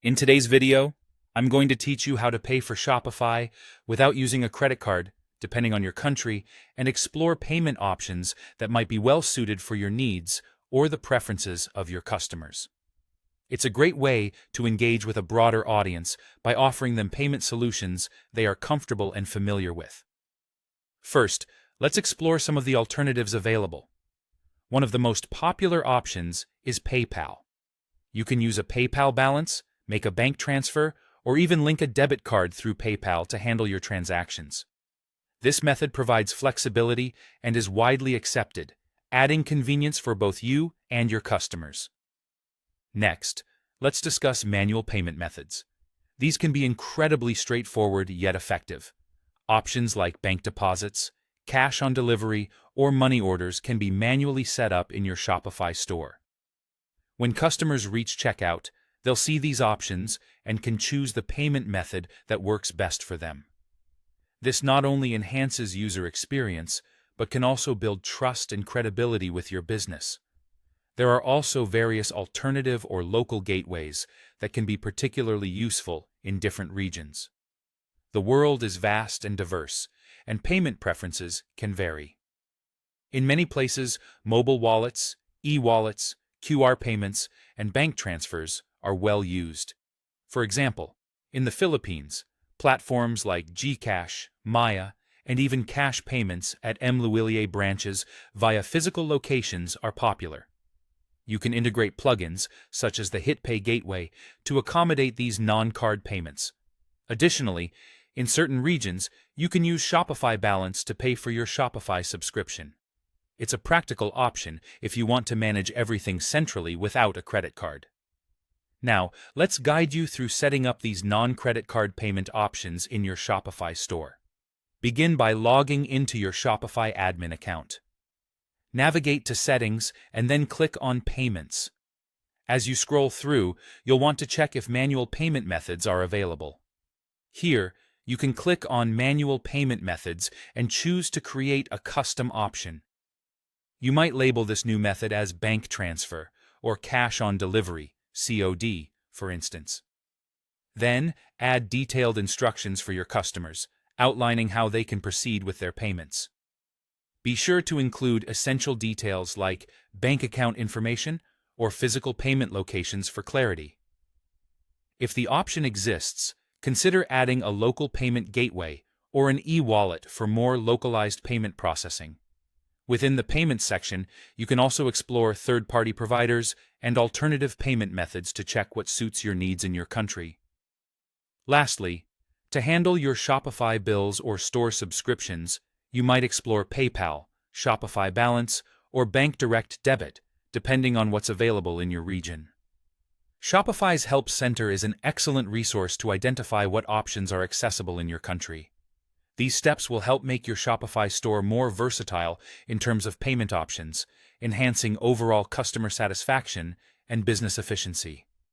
In today's video, I'm going to teach you how to pay for Shopify without using a credit card, depending on your country, and explore payment options that might be well suited for your needs or the preferences of your customers. It's a great way to engage with a broader audience by offering them payment solutions they are comfortable and familiar with. First, let's explore some of the alternatives available. One of the most popular options is PayPal. You can use a PayPal balance, make a bank transfer, or even link a debit card through PayPal to handle your transactions. This method provides flexibility and is widely accepted, adding convenience for both you and your customers. Next, let's discuss manual payment methods. These can be incredibly straightforward yet effective. Options like bank deposits, cash on delivery, or money orders can be manually set up in your Shopify store. When customers reach checkout, they'll see these options and can choose the payment method that works best for them. This not only enhances user experience, but can also build trust and credibility with your business. There are also various alternative or local gateways that can be particularly useful in different regions. The world is vast and diverse, and payment preferences can vary. In many places, mobile wallets, e-wallets, QR payments, and bank transfers are well used. For example, in the Philippines, platforms like GCash, Maya, and even cash payments at MLuwilier branches via physical locations are popular. You can integrate plugins, such as the HitPay gateway, to accommodate these non-card payments. Additionally, in certain regions, you can use Shopify Balance to pay for your Shopify subscription. It's a practical option if you want to manage everything centrally without a credit card. Now, let's guide you through setting up these non-credit card payment options in your Shopify store. Begin by logging into your Shopify admin account. Navigate to Settings and then click on Payments. As you scroll through, you'll want to check if manual payment methods are available. Here, you can click on Manual Payment Methods and choose to create a custom option. You might label this new method as Bank Transfer or Cash on Delivery, COD, for instance. Then, add detailed instructions for your customers, outlining how they can proceed with their payments. Be sure to include essential details like bank account information or physical payment locations for clarity. If the option exists, consider adding a local payment gateway or an e-wallet for more localized payment processing. Within the Payments section, you can also explore third-party providers and alternative payment methods to check what suits your needs in your country. Lastly, to handle your Shopify bills or store subscriptions, you might explore PayPal, Shopify Balance, or Bank Direct Debit, depending on what's available in your region. Shopify's Help Center is an excellent resource to identify what options are accessible in your country. These steps will help make your Shopify store more versatile in terms of payment options, enhancing overall customer satisfaction and business efficiency.